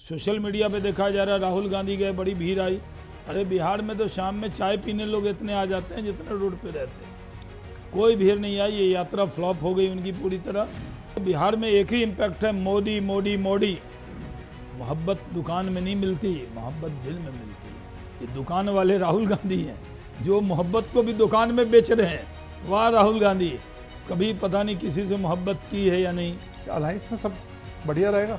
Social media पे देखा जा रहा है राहुल गांधी गए, बड़ी भीड़ आई। अरे बिहार में तो शाम में चाय पीने लोग इतने आ जाते हैं जितने रोड पे रहते हैं, कोई भीड़ नहीं आई। ये यात्रा फ्लॉप हो गई उनकी पूरी तरह। बिहार में एक ही इम्पैक्ट है, मोदी मोदी मोदी। मोहब्बत दुकान में नहीं मिलती, मोहब्बत दिल में मिलती है। ये दुकान वाले राहुल गांधी हैं जो मोहब्बत को भी दुकान में बेच रहे हैं। वाह राहुल गांधी, कभी पता नहीं किसी से मोहब्बत की है या नहीं। अलायंस में सब बढ़िया रहेगा।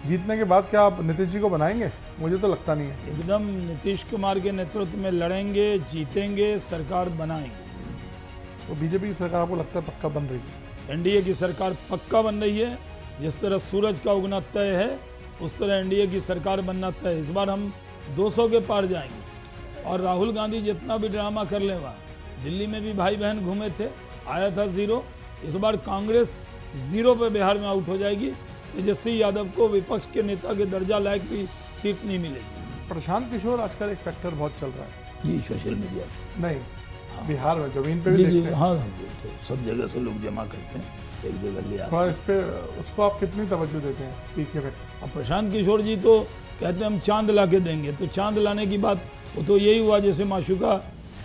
जीतने के बाद क्या आप नीतीश जी को बनाएंगे? मुझे तो लगता नहीं है। एकदम नीतीश कुमार के नेतृत्व में लड़ेंगे, जीतेंगे, सरकार बनाएंगे। तो बीजेपी की सरकार आपको लगता है पक्का बन रही है? एनडीए की सरकार पक्का बन रही है। जिस तरह सूरज का उगना तय है उस तरह एनडीए की सरकार बनना तय है। इस बार हम 200 के पार जाएंगे। और राहुल गांधी जितना भी ड्रामा कर ले, वहाँ दिल्ली में भी भाई बहन घूमे थे, आया था 0। इस बार कांग्रेस 0 पे बिहार में आउट हो जाएगी। तेजस्वी यादव को विपक्ष के नेता के दर्जा लायक भी सीट नहीं मिलेगी। प्रशांत किशोर आजकल एक फैक्टर बहुत चल रहा है जी, सोशल मीडिया नहीं, बिहार में जमीन पे भी जी देखते हैं। हाँ, तो सब जगह से लोग जमा करते हैं, एक जगह ले आते थोड़ा इस पे उसको आप कितनी तवज्जो देते हैं? Peak effect. हैं। अब प्रशांत किशोर जी तो कहते हैं हम चांद ला के देंगे, तो चांद लाने की बात वो तो यही हुआ जैसे माशुका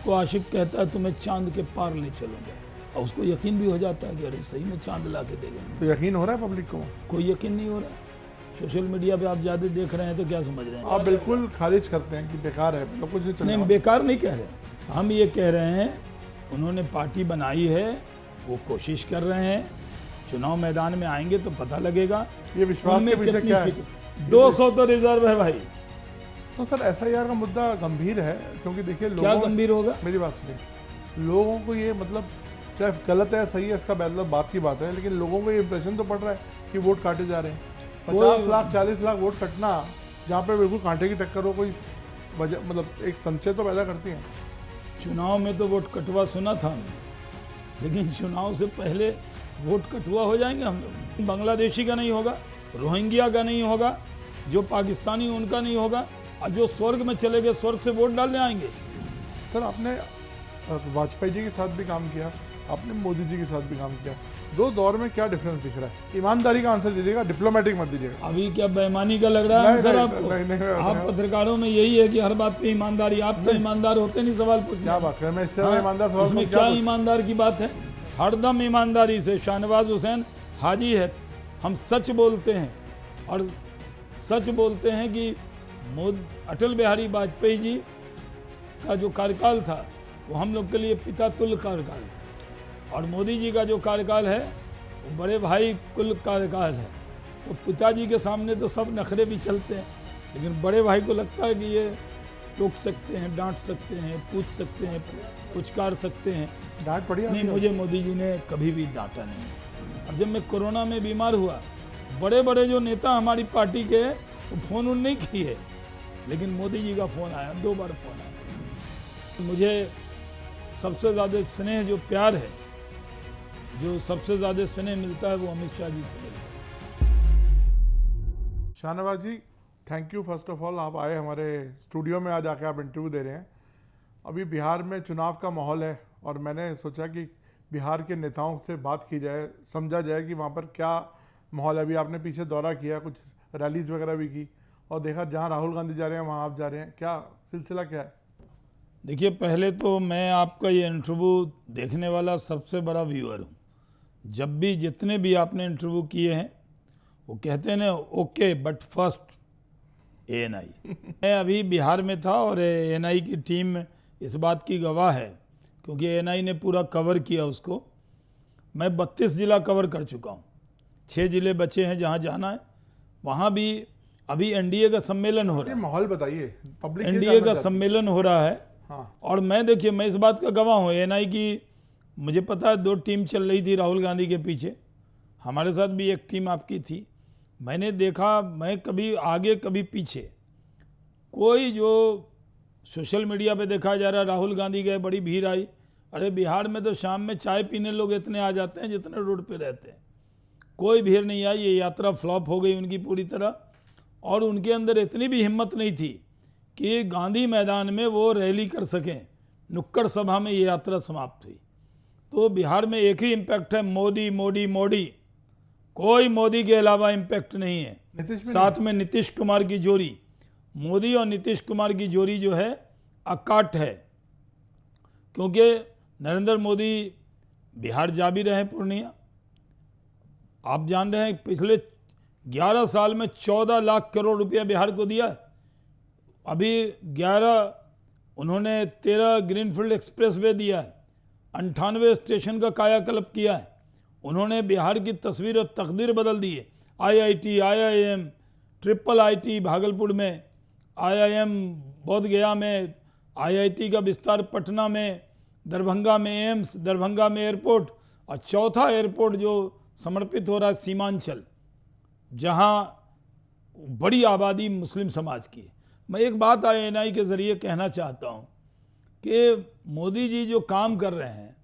को आशिक कहता है तुम्हें चांद के पार ले चलूंगा, और उसको यकीन भी हो जाता है कि अरे सही में चांद ला के देंगे। तो यकीन हो रहा है पब्लिक को? कोई यकीन नहीं हो रहा है। सोशल मीडिया पे आप ज़्यादा देख रहे हैं तो क्या समझ रहे हैं? आप बिल्कुल खारिज करते हैं कि बेकार है, मतलब कुछ नहीं चल नहीं, रहा। बेकार नहीं कह रहे, हम ये कह रहे हैं उन्होंने पार्टी बनाई है, वो कोशिश कर रहे हैं। चुनाव मैदान में आएंगे तो पता लगेगा ये विश्वास के पीछे क्या है? 200 तो रिजर्व है भाई। तो सर एसआईआर का मुद्दा गंभीर है, क्योंकि देखिए क्या गंभीर होगा? मेरी बात सुनिए, लोगों को ये मतलब चाहे गलत है सही है इसका मतलब बात की बात है, लेकिन लोगों को ये इंप्रेशन तो पड़ रहा है कि वोट काटे जा रहे हैं। 50 लाख 40 लाख वोट कटना, जहाँ पे बिल्कुल कांटे की टक्कर हो, कोई वजह मतलब एक संशय तो पैदा करती है। चुनाव में तो वोट कटवा सुना था हमने, लेकिन चुनाव से पहले वोट कटवा हो जाएंगे हम लोग। बांग्लादेशी का नहीं होगा, रोहिंग्या का नहीं होगा, जो पाकिस्तानी उनका नहीं होगा, और जो स्वर्ग में चले गए स्वर्ग से वोट डालने आएंगे। सर आपने वाजपेयी जी के साथ भी काम किया, आपने मोदी जी के साथ भी काम किया, दो दौर में क्या डिफरेंस दिख रहा है? ईमानदारी का आंसर दीजिएगा, डिप्लोमेटिक मत दीजिएगा। अभी क्या बेईमानी का लग रहा है आंसर आपको? नहीं, आप पत्रकारों में यही है कि हर बात पे ईमानदारी। आप तो ईमानदार होते नहीं सवाल पूछने। क्या बात करें, मैं इससे ज्यादा ईमानदार सवाल उसमें क्या ईमानदार की बात है? हरदम ईमानदारी से शाहनवाज हुसैन हाजी है। हम सच बोलते हैं, और सच बोलते हैं कि अटल बिहारी वाजपेयी जी का जो कार्यकाल था वो हम लोग के लिए पिता तुल्य कार्यकाल था, और मोदी जी का जो कार्यकाल है वो बड़े भाई कुल कार्यकाल है। तो पिताजी के सामने तो सब नखरे भी चलते हैं, लेकिन बड़े भाई को लगता है कि ये टोक सकते हैं, डांट सकते हैं, पूछ सकते हैं, पुचकार सकते हैं। डांट पड़ी? नहीं, मुझे मोदी जी ने कभी भी डांटा नहीं। अब जब मैं कोरोना में बीमार हुआ, बड़े बड़े जो नेता हमारी पार्टी के वो फ़ोन उन नहीं किए, लेकिन मोदी जी का फ़ोन आया, 2 बार फ़ोन आया। मुझे सबसे ज़्यादा स्नेह, जो प्यार है, जो सबसे ज़्यादा स्नेह मिलता है वो अमित शाह जी से मिलता है। Shahnawaz ji, thank you first of all, आप आए हमारे स्टूडियो में, आज आके आप इंटरव्यू दे रहे हैं। अभी बिहार में चुनाव का माहौल है, और मैंने सोचा कि बिहार के नेताओं से बात की जाए, समझा जाए कि वहाँ पर क्या माहौल है। अभी आपने पीछे दौरा किया, कुछ रैलीज वगैरह भी की, और देखा जहाँ राहुल गांधी जा रहे हैं वहाँ आप जा रहे हैं, क्या सिलसिला क्या है? देखिए, पहले तो मैं आपका ये इंटरव्यू देखने वाला सबसे बड़ा व्यूअर हूँ। जब भी जितने भी आपने इंटरव्यू किए हैं, वो कहते हैं ना ओके बट फर्स्ट एएनआई। मैं अभी बिहार में था, और एएनआई की टीम इस बात की गवाह है, क्योंकि एएनआई ने पूरा कवर किया उसको। मैं 32 जिला कवर कर चुका हूँ, 6 जिले बचे हैं जहाँ जाना है। वहाँ भी अभी एनडीए का सम्मेलन हो रहा है। माहौल बताइए, पब्लिक एनडीए का सम्मेलन हो रहा है। हाँ। और मैं देखिए, मैं इस बात का गवाह हूँ, एएनआई की मुझे पता है 2 टीम चल रही थी राहुल गांधी के पीछे। हमारे साथ भी एक टीम आपकी थी। मैंने देखा, मैं कभी आगे कभी पीछे, कोई जो सोशल मीडिया पे देखा जा रहा है राहुल गांधी गए, बड़ी भीड़ आई। अरे बिहार में तो शाम में चाय पीने लोग इतने आ जाते हैं जितने रोड पे रहते हैं, कोई भीड़ नहीं आई। ये यात्रा फ्लॉप हो गई उनकी पूरी तरह, और उनके अंदर इतनी भी हिम्मत नहीं थी कि गांधी मैदान में वो रैली कर सकें। नुक्कड़ सभा में ये यात्रा समाप्त हुई। तो बिहार में एक ही इम्पैक्ट है, मोदी मोदी मोदी। कोई मोदी के अलावा इम्पैक्ट नहीं है। नीतीश भी साथ में नीतीश कुमार की जोड़ी, मोदी और नीतीश कुमार की जोड़ी जो है अकाट है। क्योंकि नरेंद्र मोदी बिहार जा भी रहे हैं, पूर्णिया। आप जान रहे हैं पिछले 11 साल में 14 लाख करोड़ रुपया बिहार को दिया है। अभी 11 उन्होंने 13 ग्रीनफील्ड एक्सप्रेस वे दिया है, 98 स्टेशन का कायाकल्प किया है। उन्होंने बिहार की तस्वीर और तकदीर बदल दी है। IIT, IIM, triple IT Bhagalpur में, IIM बोधगया में, IIT का विस्तार पटना में, दरभंगा में एम्स, दरभंगा में एयरपोर्ट, और चौथा एयरपोर्ट जो समर्पित हो रहा है सीमांचल, जहाँ बड़ी आबादी मुस्लिम समाज की है। मैं एक बात INI के ज़रिए कहना चाहता हूँ कि मोदी जी जो काम कर रहे हैं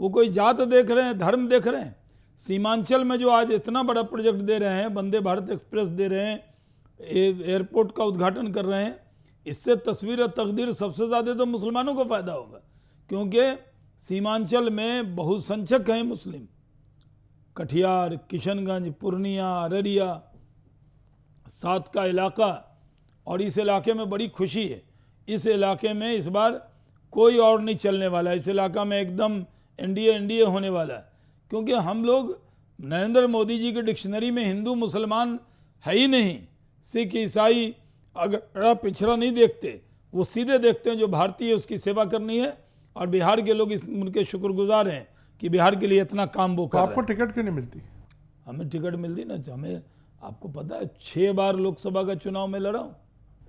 वो कोई जात देख रहे हैं, धर्म देख रहे हैं? सीमांचल में जो आज इतना बड़ा प्रोजेक्ट दे रहे हैं, वंदे भारत एक्सप्रेस दे रहे हैं, एयरपोर्ट का उद्घाटन कर रहे हैं, इससे तस्वीर और तकदीर सबसे ज़्यादा तो मुसलमानों को फ़ायदा होगा। क्योंकि सीमांचल में बहुसंख्यक हैं मुस्लिम, कटिहार, किशनगंज, पूर्णिया, अररिया, साथ का इलाका, और इस इलाके में बड़ी खुशी है। इस इलाके में इस बार कोई और नहीं चलने वाला, इस इलाका में एकदम NDA होने वाला है। क्योंकि हम लोग नरेंद्र मोदी जी के डिक्शनरी में हिंदू मुसलमान है ही नहीं, सिख ईसाई अगर पिछड़ा नहीं देखते, वो सीधे देखते हैं जो भारतीय है उसकी सेवा करनी है। और बिहार के लोग इस उनके शुक्रगुजार हैं कि बिहार के लिए इतना काम वो कर रहे हैं। आपको टिकट क्यों नहीं मिलती? हमें टिकट मिलती ना, हमें आपको पता है 6 बार लोकसभा का चुनाव में लड़ा हूँ।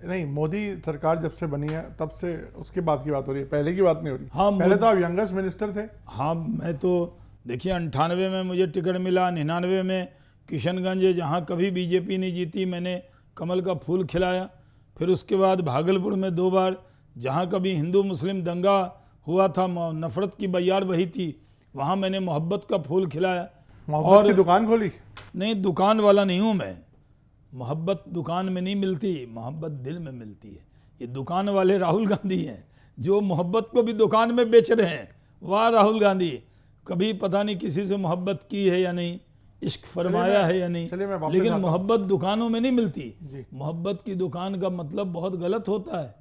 नहीं, मोदी सरकार जब से बनी है तब से उसके बाद की बात हो रही है, पहले की बात नहीं हो रही। हाँ, पहले तो आप यंगेस्ट मिनिस्टर थे। हाँ, मैं तो देखिए 98 में मुझे टिकट मिला, 99 में किशनगंज जहाँ कभी बीजेपी नहीं जीती मैंने कमल का फूल खिलाया। फिर उसके बाद भागलपुर में 2 बार, जहाँ कभी हिंदू मुस्लिम दंगा हुआ था, नफरत की बयार बही थी, वहाँ मैंने मोहब्बत का फूल खिलाया। मोहब्बत की दुकान खोली? नहीं, दुकान वाला नहीं हूँ मैं। मोहब्बत दुकान में नहीं मिलती, मोहब्बत दिल में मिलती है। ये दुकान वाले राहुल गांधी हैं जो मोहब्बत को भी दुकान में बेच रहे हैं। वाह राहुल गांधी, कभी पता नहीं किसी से मोहब्बत की है या नहीं, इश्क फरमाया है या नहीं, लेकिन मोहब्बत दुकानों में नहीं मिलती। मोहब्बत की दुकान का मतलब बहुत गलत होता है।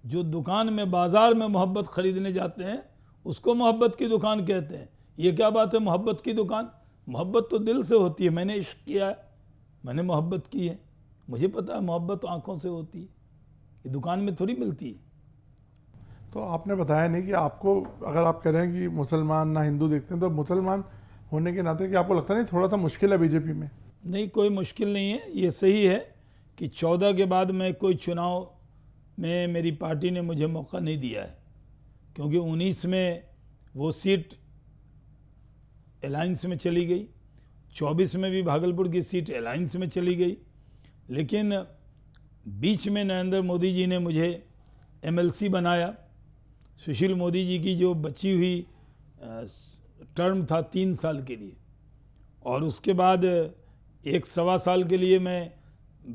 जो दुकान में, बाजार में मोहब्बत खरीदने जाते हैं उसको मोहब्बत की दुकान कहते हैं। ये क्या बात है मोहब्बत की दुकान? मोहब्बत तो दिल से होती है। मैंने इश्क किया है, मैंने मोहब्बत की है, मुझे पता है मोहब्बत आंखों से होती है, ये दुकान में थोड़ी मिलती है। तो आपने बताया नहीं कि आपको, अगर आप कह रहे हैं कि मुसलमान ना हिंदू देखते हैं, तो मुसलमान होने के नाते कि आपको लगता नहीं थोड़ा सा मुश्किल है बीजेपी में? नहीं, कोई मुश्किल नहीं है। ये सही है कि 14 के बाद मैं कोई चुनाव में मेरी पार्टी ने मुझे मौका नहीं दिया है, क्योंकि 19 में वो सीट अलायंस में चली गई, 24 में भी भागलपुर की सीट अलायंस में चली गई। लेकिन बीच में नरेंद्र मोदी जी ने मुझे MLC बनाया। सुशील मोदी जी की जो बची हुई टर्म था 3 साल के लिए, और उसके बाद 1 सवा साल के लिए मैं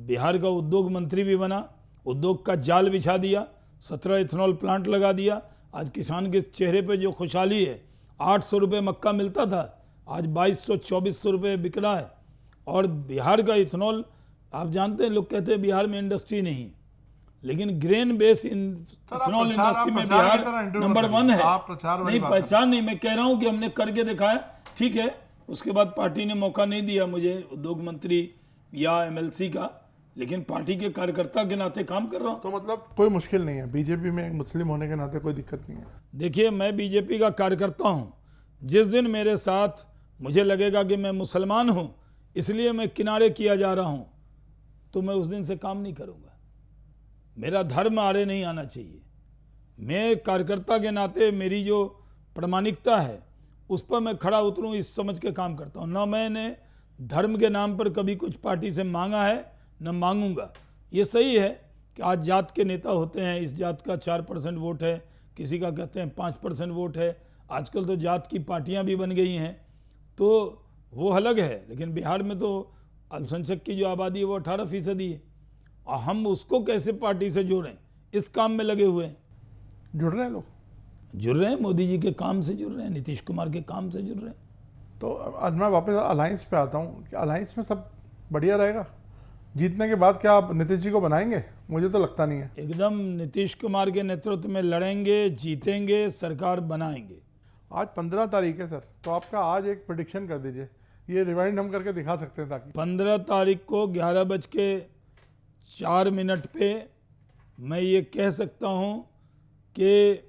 बिहार का उद्योग मंत्री भी बना। उद्योग का जाल बिछा दिया, 17 इथेनॉल प्लांट लगा दिया। आज किसान के चेहरे पे जो खुशहाली है, 800 रुपये मक्का मिलता था, आज 2200-2400 रुपये बिक रहा है। और बिहार का इथेनॉल, आप जानते हैं लोग कहते हैं बिहार में इंडस्ट्री नहीं, लेकिन ग्रेन बेस इथेनॉल इंडस्ट्री में बिहार नंबर 1 है। नहीं, पहचान नहीं, मैं कह रहा हूँ कि हमने करके दिखाया। ठीक है, उसके बाद पार्टी ने मौका नहीं दिया मुझे उद्योग मंत्री या MLC का, लेकिन पार्टी के कार्यकर्ता के नाते काम कर रहा हूँ। तो मतलब कोई मुश्किल नहीं है बीजेपी में, मुस्लिम होने के नाते कोई दिक्कत नहीं है? देखिए, मैं बीजेपी का कार्यकर्ता हूँ। जिस दिन मेरे साथ मुझे लगेगा कि मैं मुसलमान हूँ इसलिए मैं किनारे किया जा रहा हूँ, तो मैं उस दिन से काम नहीं करूँगा। मेरा धर्म आड़े नहीं आना चाहिए। मैं कार्यकर्ता के नाते मेरी जो प्रामाणिकता है उस पर मैं खड़ा उतरूँ, इस समझ के काम करता हूँ। ना मैंने धर्म के नाम पर कभी कुछ पार्टी से मांगा है, न मांगूंगा। ये सही है कि आज जात के नेता होते हैं, इस जात का 4% वोट है, किसी का कहते हैं 5% वोट है। आजकल तो जात की पार्टियां भी बन गई हैं, तो वो अलग है। लेकिन बिहार में तो अल्पसंख्यक की जो आबादी है वो 18% है, और हम उसको कैसे पार्टी से जोड़ें, इस काम में लगे हुए हैं। जुड़ रहे हैं लोग, जुड़ रहे हैं, मोदी जी के काम से जुड़ रहे हैं, नीतीश कुमार के काम से जुड़ रहे हैं। तो आज मैं वापस अलायंस पे आता हूँ कि अलायंस में सब बढ़िया रहेगा? जीतने के बाद क्या आप नीतीश जी को बनाएंगे? मुझे तो लगता नहीं है। एकदम नीतीश कुमार के नेतृत्व में लड़ेंगे, जीतेंगे, सरकार बनाएंगे। आज 15 तारीख है सर, तो आपका आज एक प्रेडिक्शन कर दीजिए, ये रिवाइंड हम करके दिखा सकते हैं ताकि 15 तारीख को 11:04 पे मैं ये कह सकता हूँ कि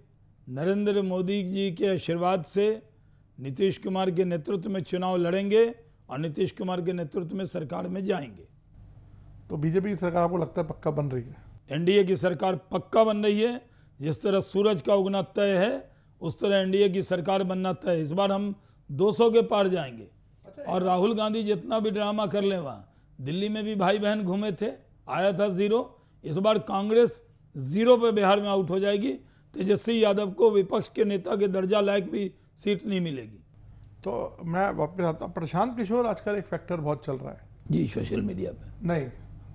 नरेंद्र मोदी जी के आशीर्वाद से नीतीश कुमार के नेतृत्व में चुनाव लड़ेंगे और नीतीश कुमार के नेतृत्व में सरकार में जाएंगे। तो बीजेपी की सरकार आपको लगता है पक्का बन रही है? एनडीए की सरकार पक्का बन रही है। जिस तरह सूरज का उगना तय है उस तरह एनडीए की सरकार बनना तय है। इस बार हम 200 के पार जाएंगे। और राहुल गांधी जितना भी ड्रामा कर ले, वहाँ दिल्ली में भी भाई बहन घूमे थे, आया था 0। इस बार कांग्रेस 0 पे बिहार में आउट हो जाएगी। तेजस्वी यादव को विपक्ष के नेता के दर्जा लायक भी सीट नहीं मिलेगी। तो मैं वापस आता हूँ, प्रशांत किशोर आजकल एक फैक्टर बहुत चल रहा है जी सोशल मीडिया पे। नहीं,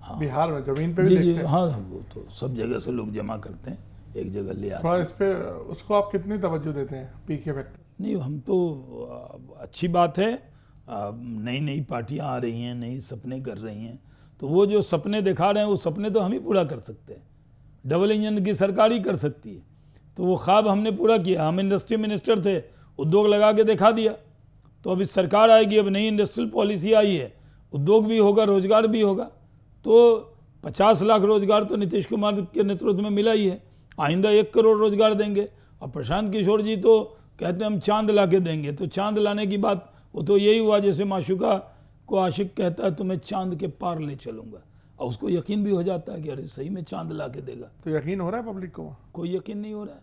हाँ। बिहार में जमीन पे भी जी देखते जी हैं। हाँ, वो तो सब जगह से लोग जमा करते हैं, एक जगह ले आते थोड़ा हैं। इस पे उसको आप कितनी तवज्जो देते हैं, पीके फैक्टर? नहीं, हम तो अच्छी बात है, नई नई पार्टियां आ रही हैं, नई सपने कर रही हैं, तो वो जो सपने दिखा रहे हैं वो सपने तो हम ही पूरा कर सकते हैं। डबल इंजन की सरकार ही कर सकती है। तो वो ख्वाब हमने पूरा किया। हम इंडस्ट्री मिनिस्टर थे, उद्योग लगा के दिखा दिया। तो अभी सरकार आएगी, अब नई इंडस्ट्रियल पॉलिसी आई है, उद्योग भी होगा, रोजगार भी होगा। तो 50 लाख रोजगार तो नीतीश कुमार के नेतृत्व में मिला ही है। आइंदा 1 करोड़ रोजगार देंगे। और प्रशांत किशोर जी तो कहते हैं हम चांद ला के देंगे। तो चांद लाने की बात, वो तो यही हुआ जैसे माशुका को आशिक कहता है तुम्हें चांद के पार ले चलूंगा, और उसको यकीन भी हो जाता है कि अरे सही में चांद ला के देगा। तो यकीन हो रहा है पब्लिक को? कोई यकीन नहीं हो रहा है।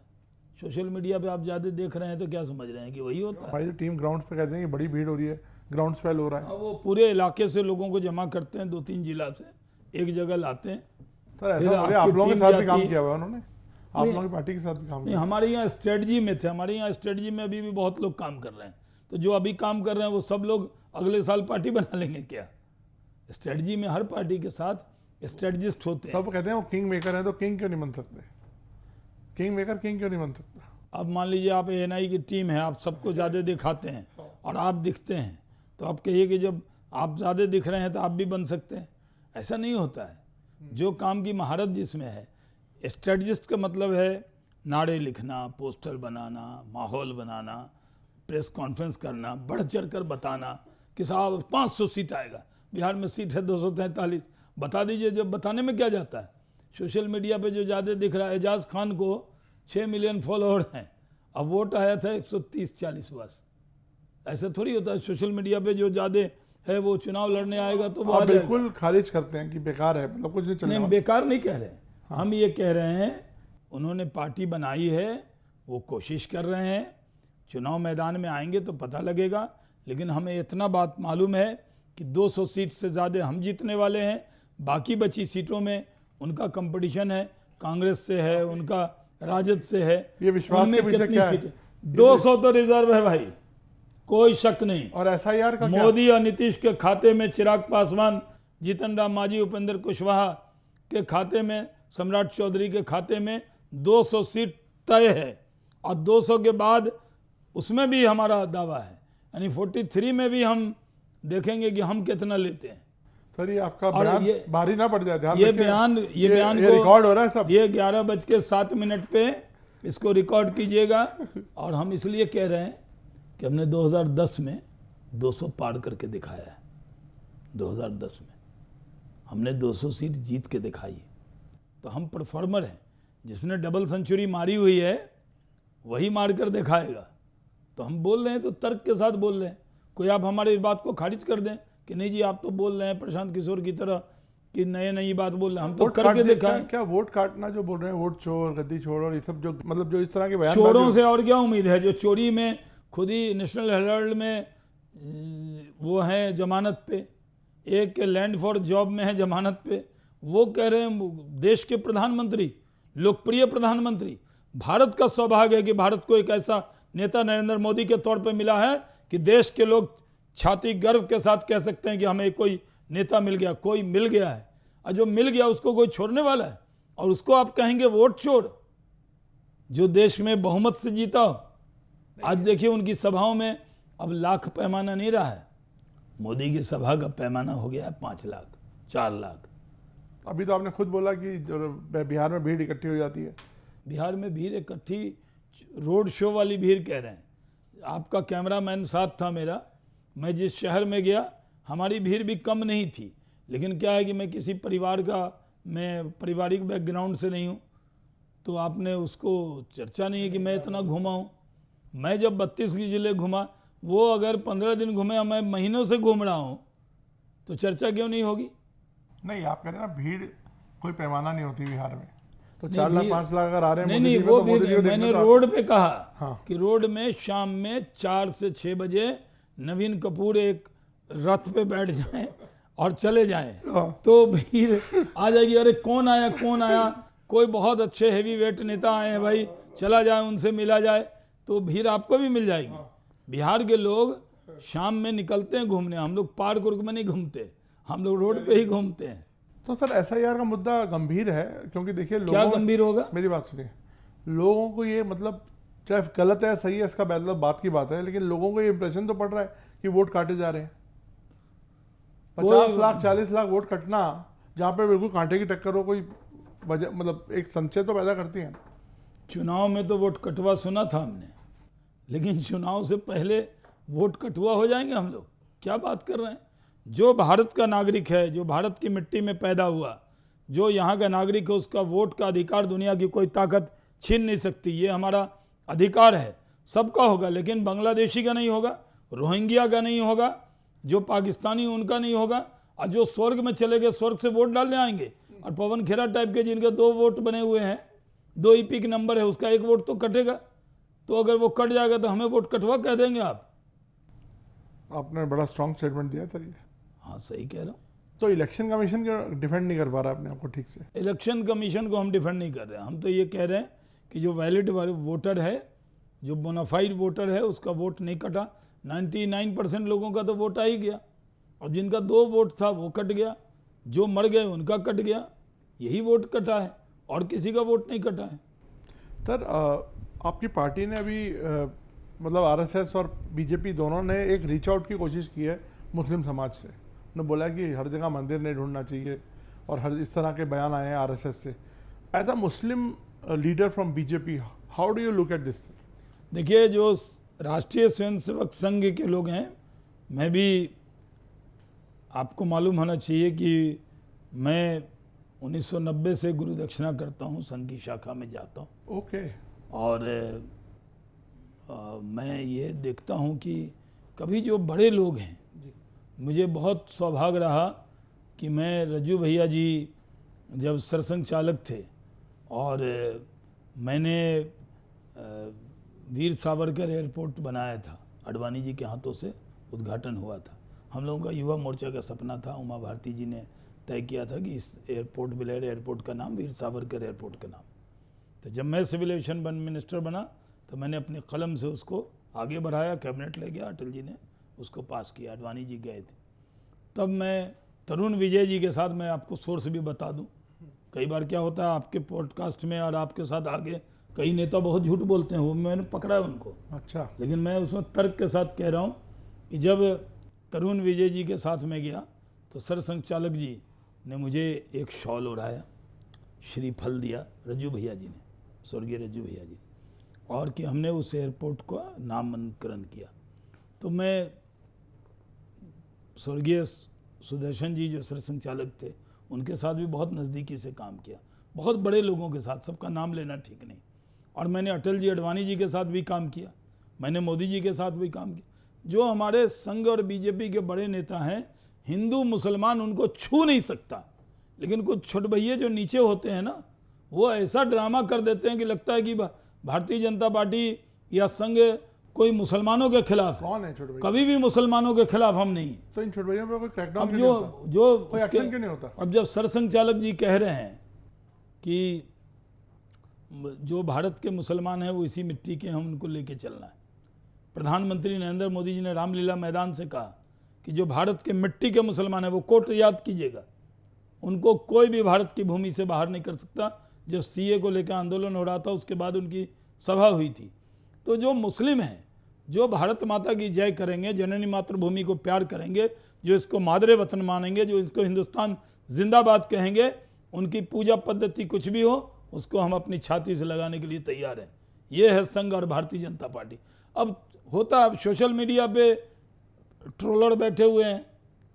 सोशल मीडिया पे आप ज़्यादा देख रहे हैं तो क्या समझ रहे हैं कि वही होता है? हमारी जो टीम ग्राउंड्स पे कहते हैं कि बड़ी भीड़ हो रही है, ग्राउंड स्वेल हो रहा है। हाँ, वो पूरे इलाके से लोगों को जमा करते हैं, 2-3 जिला से एक जगह लाते हैं। सर फिर ऐसा बोले, आप आपकी लोगों के टीम साथ भी जाती काम है। किया हुआ है उन्होंने, आप लोगों की पार्टी के साथ भी काम नहीं, किया। हमारे यहाँ स्ट्रेटजी में थे, हमारे यहाँ स्ट्रेटजी में अभी भी बहुत लोग काम कर रहे हैं। तो जो अभी काम कर रहे हैं वो सब लोग अगले साल पार्टी बना लेंगे क्या? स्ट्रेटजी में हर पार्टी के साथ स्ट्रेटजिस्ट होते हैं। सब कहते हैं वो किंग मेकर है, तो किंग क्यों नहीं बन सकते? किंग मेकर किंग क्यों नहीं बन सकता? अब मान लीजिए आप एएनआई की टीम है, आप सबको ज़्यादा दिखाते हैं और आप दिखते हैं, तो आप कहिए कि जब आप ज़्यादा दिख रहे हैं तो आप भी बन सकते हैं। ऐसा नहीं होता है। जो काम की महारत जिसमें है, स्ट्रेटजिस्ट का मतलब है नारे लिखना, पोस्टर बनाना, माहौल बनाना, प्रेस कॉन्फ्रेंस करना, बढ़ चढ़ कर बताना कि साहब 500 सीट आएगा। बिहार में सीट है 243, बता दीजिए। जब बताने में क्या जाता है? सोशल मीडिया पे जो ज़्यादा दिख रहा है, एजाज खान को 6 मिलियन फॉलोअर हैं, अब वोट आया था 130-40 बस। ऐसा थोड़ी होता है। सोशल मीडिया पे जो ज़्यादा है वो चुनाव लड़ने आएगा तो वो आ आप जाएगा। बिल्कुल खारिज करते हैं कि बेकार है, मतलब कुछ नहीं चलने नहीं, वाला। बेकार नहीं कह रहे। हम ये कह रहे हैं उन्होंने पार्टी बनाई है, वो कोशिश कर रहे हैं। चुनाव मैदान में आएंगे तो पता लगेगा। लेकिन हमें इतना बात मालूम है कि 200 सीट से ज़्यादा हम जीतने वाले हैं। बाकी बची सीटों में उनका कंपटीशन है, कांग्रेस से है, उनका राजद से है। ये विश्वास उनमें के पीछे कितनी क्या है? सीटें? 200 तो रिजर्व है भाई, कोई शक नहीं। और एसआईआर का क्या? मोदी और नीतीश के खाते में, चिराग पासवान, जीतन राम मांझी, उपेंद्र कुशवाहा के खाते में, सम्राट चौधरी के खाते में 200 सीट तय है। और 200 के बाद उसमें भी हमारा दावा है, यानी 43 में भी हम देखेंगे कि हम कितना लेते हैं। सर ये आपका और बयान ये- भारी ना पड़ जाए, ध्यान ये रखिए। बयान ये रिकॉर्ड हो रहा है सब। ये 11:07 पे इसको रिकॉर्ड कीजिएगा। और हम इसलिए कह रहे हैं कि हमने 2010 में 200 पार करके दिखाया है। 2010 में हमने 200 सीट जीत के दिखाई है। तो हम परफॉर्मर हैं। जिसने डबल सेंचुरी मारी हुई है वही मार कर दिखाएगा। तो हम बोल रहे हैं तो तर्क के साथ बोल रहे हैं। कोई आप हमारी इस बात को खारिज कर दें कि नहीं जी आप तो बोल रहे हैं प्रशांत किशोर की तरह कि नई बात बोल रहे हैं, हम तो वोट करके काटने दिखाएं। क्या वोट काटना जो बोल रहे हैं, वोट चोर, गद्दी छोड़ और ये सब जो मतलब जो इस तरह के बयान चोरों से और क्या उम्मीद है? जो चोरी में खुद ही नेशनल हेराल्ड में वो हैं जमानत पे, एक लैंड फॉर जॉब में है जमानत पे, वो कह रहे हैं देश के प्रधानमंत्री, लोकप्रिय प्रधानमंत्री। भारत का सौभाग्य है कि भारत को एक ऐसा नेता नरेंद्र मोदी के तौर पे मिला है कि देश के लोग छाती गर्व के साथ कह सकते हैं कि हमें कोई नेता मिल गया, कोई मिल गया है। और जो मिल गया उसको कोई छोड़ने वाला है? और उसको आप कहेंगे वोट चोर, जो देश में बहुमत से जीता हो। आज देखिए उनकी सभाओं में अब लाख पैमाना नहीं रहा है। मोदी की सभा का पैमाना हो गया है 5 लाख, 4 लाख, अभी तो आपने खुद बोला कि जो बिहार में भीड़ इकट्ठी हो जाती है। बिहार में भीड़ इकट्ठी रोड शो वाली भीड़ कह रहे हैं। आपका कैमरामैन साथ था मेरा, मैं जिस शहर में गया हमारी भीड़ भी कम नहीं थी, लेकिन क्या है कि मैं किसी परिवार का, मैं पारिवारिक बैकग्राउंड से नहीं हूँ, तो आपने उसको चर्चा नहीं है कि मैं इतना घूमा हूँ। मैं जब 32 जिले घूमा, वो अगर 15 दिन घूमे, मैं महीनों से घूम रहा हूँ, तो चर्चा क्यों नहीं होगी? नहीं, आप कह रहे हैं ना भीड़ कोई पैमाना नहीं होती बिहार में, तो नहीं, 4 लाख भीड़- 5 लाख अगर आ रहे हैं नहीं मोदी नहीं, जी में, वो तो भी मोदी जी को देखने मैंने तो रोड पे कहा हाँ। कि रोड में शाम में 4 से 6 बजे नवीन कपूर एक रथ पे बैठ जाएं और चले जाएं, हाँ। तो भीड़ आ जाएगी। अरे कौन आया कौन आया, कोई बहुत अच्छे हैवी वेट नेता आए हैं भाई, चला जाए उनसे मिला जाए, तो भीड़ आपको भी मिल जाएगी। बिहार के लोग शाम में निकलते हैं घूमने, हम लोग पार्क उर्क में नहीं घूमते, हम लोग रोड पे ही घूमते हैं। तो सर एसआईआर का मुद्दा गंभीर है, क्योंकि देखिए क्या लोगों गंभीर होगा? मेरी बात सुनिए, लोगों को ये मतलब चाहे गलत है सही है इसका मतलब बात की बात है, लेकिन लोगों को ये इंप्रेशन तो पड़ रहा है कि वोट काटे जा रहे हैं। 50 लाख 40 लाख वोट कटना, जहाँ पे बिल्कुल कांटे की टक्कर हो, कोई वजह मतलब एक संशय तो पैदा करती है। चुनाव में तो वोट कटवा सुना था हमने, लेकिन चुनाव से पहले वोट कटवा हो जाएंगे हम लोग? क्या बात कर रहे हैं? जो भारत का नागरिक है, जो भारत की मिट्टी में पैदा हुआ, जो यहाँ का नागरिक है, उसका वोट का अधिकार दुनिया की कोई ताकत छीन नहीं सकती। ये हमारा अधिकार है, सबका होगा, लेकिन बांग्लादेशी का नहीं होगा, रोहिंग्या का नहीं होगा, जो पाकिस्तानी उनका नहीं होगा। और जो स्वर्ग में चले गए, स्वर्ग से वोट डालने आएंगे, और पवन खेरा टाइप के जिनके 2 वोट बने हुए हैं, 2 ईपी के नंबर है, उसका 1 वोट तो कटेगा। तो अगर वो कट जाएगा तो हमें वोट कटवा कह देंगे आप? आपने बड़ा स्ट्रांग स्टेटमेंट दिया सर ये। हाँ सही कह रहा हूँ। तो इलेक्शन कमीशन क्यों डिफेंड नहीं कर पा रहा अपने आपको ठीक से? इलेक्शन कमीशन को हम डिफेंड नहीं कर रहे हैं, हम तो ये कह रहे हैं कि जो वैलिड वोटर है, जो बोनाफाइड वोटर है, उसका वोट नहीं कटा। 99% लोगों का तो वोट आ ही गया, और जिनका 2 वोट था वो कट गया, जो मर गए उनका कट गया, यही वोट कटा है, और किसी का वोट नहीं कटा है। सर आपकी पार्टी ने अभी मतलब आरएसएस और बीजेपी दोनों ने एक रीच आउट की कोशिश की है मुस्लिम समाज से। उन्होंने बोला कि हर जगह मंदिर नहीं ढूंढना चाहिए, और हर इस तरह के बयान आए हैं आरएसएस से। As a Muslim leader from BJP, how do you look at this? देखिए, जो राष्ट्रीय स्वयंसेवक संघ के लोग हैं, मैं भी, आपको मालूम होना चाहिए कि मैं 1990 से गुरु दक्षिणा करता हूँ, संघ की शाखा में जाता हूँ। ओके। और मैं ये देखता हूँ कि कभी जो बड़े लोग हैं, मुझे बहुत सौभाग्य रहा कि मैं रज्जू भैया जी जब सरसंघ चालक थे, और मैंने वीर सावरकर एयरपोर्ट बनाया था, अडवाणी जी के हाथों से उद्घाटन हुआ था। हम लोगों का युवा मोर्चा का सपना था, उमा भारती जी ने तय किया था कि इस एयरपोर्ट, बिलेर एयरपोर्ट का नाम वीर सावरकर एयरपोर्ट का नाम। तो जब मैं सिविल एविएशन मिनिस्टर बना, तो मैंने अपने कलम से उसको आगे बढ़ाया, कैबिनेट ले गया, अटल जी ने उसको पास किया, अडवाणी जी गए थे। तब मैं तरुण विजय जी के साथ, मैं आपको सोर्स भी बता दूं, कई बार क्या होता है आपके पॉडकास्ट में और आपके साथ आगे कई नेता बहुत झूठ बोलते हैं, वो मैंने पकड़ा है उनको। अच्छा। लेकिन मैं उसमें तर्क के साथ कह रहा हूँ कि जब तरुण विजय जी के साथ में गया, तो सरसंघ चालक जी ने मुझे एक शॉल ओढ़ाया, श्रीफल दिया रज्जू भैया जी ने, स्वर्गीय रज्जू भैया जी, और कि हमने उस एयरपोर्ट का नामकरण किया। तो मैं स्वर्गीय सुदर्शन जी जो सरसंघ चालक थे, उनके साथ भी बहुत नज़दीकी से काम किया, बहुत बड़े लोगों के साथ, सबका नाम लेना ठीक नहीं। और मैंने अटल जी, अडवाणी जी के साथ भी काम किया, मैंने मोदी जी के साथ भी काम किया। जो हमारे संघ और बीजेपी के बड़े नेता हैं, हिंदू मुसलमान उनको छू नहीं सकता, लेकिन कुछ छोट भैये जो नीचे होते हैं ना, वो ऐसा ड्रामा कर देते हैं कि लगता है कि भारतीय जनता पार्टी या संघ कोई मुसलमानों के खिलाफ है। कौन है छोटे भाई? कभी भी मुसलमानों के खिलाफ हम नहीं। तो इन छोटे भाइयों पे कोई क्रैकडाउन अब क्यों नहीं होता? जो कोई एक्शन क्यों नहीं होता? अब जब सरसंघ चालक जी कह रहे हैं कि जो भारत के मुसलमान हैं वो इसी मिट्टी के हैं, हम उनको लेके चलना है। प्रधानमंत्री नरेंद्र मोदी जी ने रामलीला मैदान से कहा कि जो भारत के मिट्टी के मुसलमान हैं, वो कोट याद कीजिएगा, उनको कोई भी भारत की भूमि से बाहर नहीं कर सकता। जब सीए को लेकर आंदोलन हो रहा था, उसके बाद उनकी सभा हुई थी। तो जो मुस्लिम हैं, जो भारत माता की जय करेंगे, जननी मातृभूमि को प्यार करेंगे, जो इसको मादरे वतन मानेंगे, जो इसको हिंदुस्तान जिंदाबाद कहेंगे, उनकी पूजा पद्धति कुछ भी हो उसको हम अपनी छाती से लगाने के लिए तैयार हैं। ये है संघ और भारतीय जनता पार्टी। अब होता अब सोशल मीडिया पे ट्रोलर बैठे हुए हैं,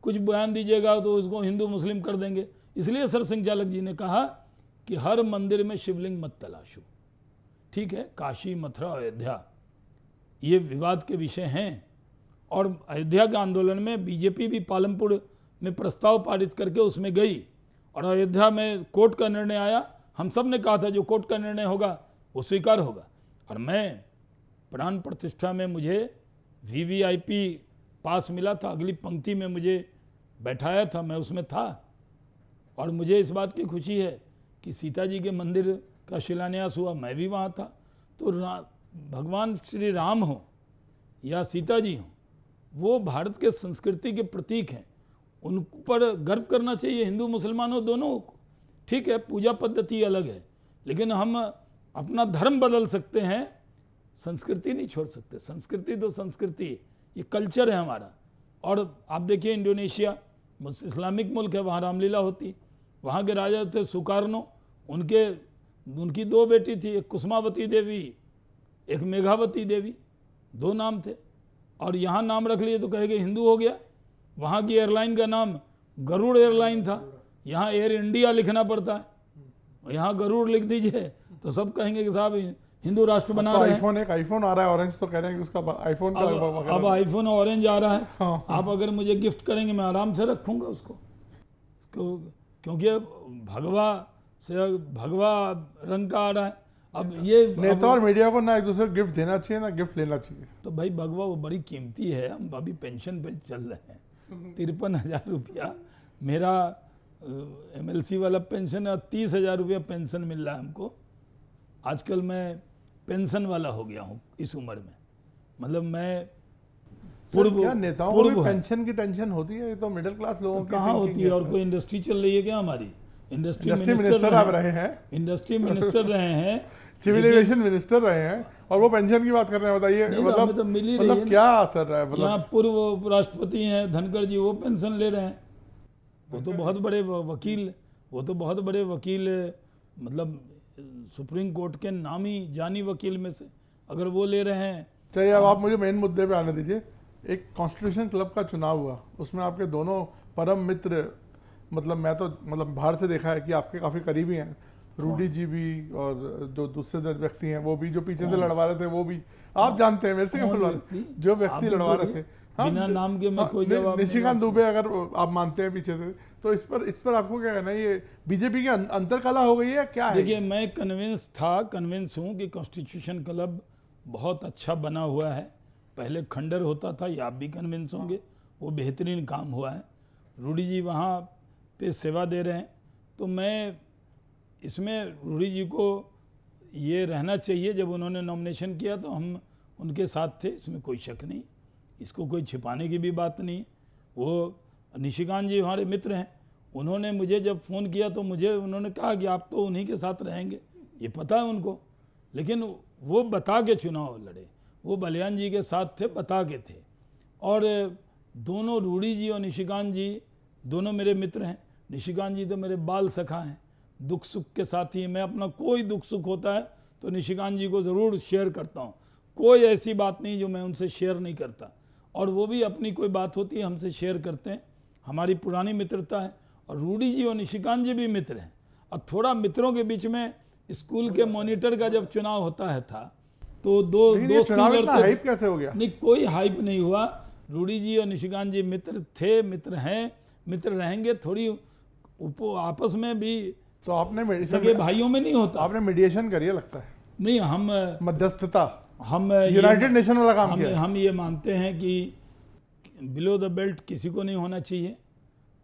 कुछ बयान दीजिएगा तो उसको हिंदू मुस्लिम कर देंगे। इसलिए सरसिंघ चालक जी ने कहा कि हर मंदिर में शिवलिंग मत तलाशो। ठीक है, काशी, मथुरा, अयोध्या ये विवाद के विषय हैं, और अयोध्या के आंदोलन में बीजेपी भी पालमपुर में प्रस्ताव पारित करके उसमें गई, और अयोध्या में कोर्ट का निर्णय आया। हम सब ने कहा था जो कोर्ट का निर्णय होगा वो स्वीकार होगा, और मैं प्राण प्रतिष्ठा में मुझे वीवीआईपी पास मिला था, अगली पंक्ति में मुझे बैठाया था, मैं उसमें था। और मुझे इस बात की खुशी है कि सीता जी के मंदिर का शिलान्यास हुआ, मैं भी वहाँ था। तो भगवान श्री राम हो या सीता जी हो, वो भारत के संस्कृति के प्रतीक हैं, उन पर गर्व करना चाहिए हिंदू मुसलमानों दोनों को। ठीक है, पूजा पद्धति अलग है, लेकिन हम अपना धर्म बदल सकते हैं, संस्कृति नहीं छोड़ सकते। संस्कृति तो संस्कृति है, ये कल्चर है हमारा। और आप देखिए इंडोनेशिया इस्लामिक मुल्क है, वहाँ रामलीला होती। वहाँ के राजा थे सुकार्नो, उनकी 2 बेटी थी, एक कुसुमावती देवी, एक मेघावती देवी, 2 नाम थे। और यहाँ नाम रख लिए तो कहेंगे हिंदू हो गया। वहाँ की एयरलाइन का नाम गरुड़ एयरलाइन था, यहाँ एयर इंडिया लिखना पड़ता है। यहाँ गरुड़ लिख दीजिए तो सब कहेंगे कि साहब हिंदू राष्ट्र बना रहे हैं। एक आईफोन आ रहा है ऑरेंज, तो कह रहे हैं कि उसका आईफोन का अब आईफोन ऑरेंज आ रहा है। हाँ। आप अगर मुझे गिफ्ट करेंगे मैं आराम से रखूँगा उसको, क्योंकि भगवा रंग का आ रहा है। अब ये नेता और मीडिया को ना एक दूसरे को गिफ्ट देना चाहिए ना गिफ्ट लेना चाहिए। तो भाई भगवा वो बड़ी कीमती है। हम अभी पेंशन पे चल रहे हैं, 53,000 रुपया मेरा MLC वाला पेंशन है, 30,000 रुपया पेंशन मिल रहा है हमको। आजकल मैं पेंशन वाला हो गया हूँ इस उम्र में। मतलब मैं क्या नेताओं को भी पेंशन की टेंशन होती है? ये तो मिडिल क्लास लोगों की कहाँ होती है? और कोई इंडस्ट्री चल रही है क्या हमारी? इंडस्ट्री मिनिस्टर आप रहे हैं, इंडस्ट्री मिनिस्टर रहे हैं, सिविल एविएशन मिनिस्टर रहे हैं, और वो पेंशन की बात कर रहे हैं। बताइए मतलब मिल ही रही है, क्या असर है? मतलब यहाँ पूर्व उपराष्ट्रपति हैं धनखड़ जी, वो पेंशन ले रहे हैं। वो तो बहुत बड़े वकील, मतलब सुप्रीम कोर्ट के नामी जानी वकील में से, अगर वो ले रहे हैं। चलिए अब आप मुझे मेन मुद्दे पे आने दीजिए। एक कॉन्स्टिट्यूशन क्लब का चुनाव हुआ, उसमें आपके दोनों परम मित्र, मतलब मैं तो बाहर से देखा है कि आपके काफ़ी करीबी हैं, रूडी जी भी और जो दूसरे व्यक्ति हैं वो भी, जो पीछे से लड़वा रहे थे वो भी। आप जानते हैं मेरे से क्यों, जो व्यक्ति लड़वा रहे थे, बिना नाम के मैं कोई जवाब। निशिकांत दुबे अगर आप मानते हैं पीछे से, तो इस पर आपको क्या कहना है? ये बीजेपी की अंतरकला हो गई है क्या है? देखिए, मैं कन्विंस हूँ कि कॉन्स्टिट्यूशन क्लब बहुत अच्छा बना हुआ है। पहले खंडर होता था, ये आप भी कन्विंस होंगे, वो बेहतरीन काम हुआ है। रूडी जी वहाँ पे सेवा दे रहे हैं, तो मैं इसमें रूडी जी को ये रहना चाहिए। जब उन्होंने नॉमिनेशन किया तो हम उनके साथ थे, इसमें कोई शक नहीं, इसको कोई छिपाने की भी बात नहीं। वो निशिकांत जी हमारे मित्र हैं, उन्होंने मुझे जब फ़ोन किया तो मुझे उन्होंने कहा कि आप तो उन्हीं के साथ रहेंगे, ये पता है उनको। लेकिन वो बता के चुनाव लड़े, वो बलियान जी के साथ थे, बता के थे। और दोनों रूडी जी और निशिकांत जी दोनों मेरे मित्र हैं। निशिकांत जी तो मेरे बाल सखा हैं, दुख सुख के साथी। मैं अपना कोई दुख सुख होता है तो निशिकांत जी को ज़रूर शेयर करता हूँ, कोई ऐसी बात नहीं जो मैं उनसे शेयर नहीं करता। और वो भी अपनी कोई बात होती है हमसे शेयर करते हैं, हमारी पुरानी मित्रता है। और रूडी जी और निशिकांत जी भी मित्र हैं। और थोड़ा मित्रों के बीच में स्कूल के मॉनिटर का जब चुनाव होता है था तो दो हाइप कैसे हो गया? नहीं, कोई हाइप नहीं हुआ। रूडी जी और निशिकांत जी मित्र थे, मित्र हैं, मित्र रहेंगे। थोड़ी आपस में भी तो आपने सगे भाइयों में नहीं होता। आपने मीडिएशन करी है लगता है? नहीं, हम मध्यस्थता, हम यूनाइटेड नेशन वाला काम किया। हम ये मानते हैं कि बिलो द बेल्ट किसी को नहीं होना चाहिए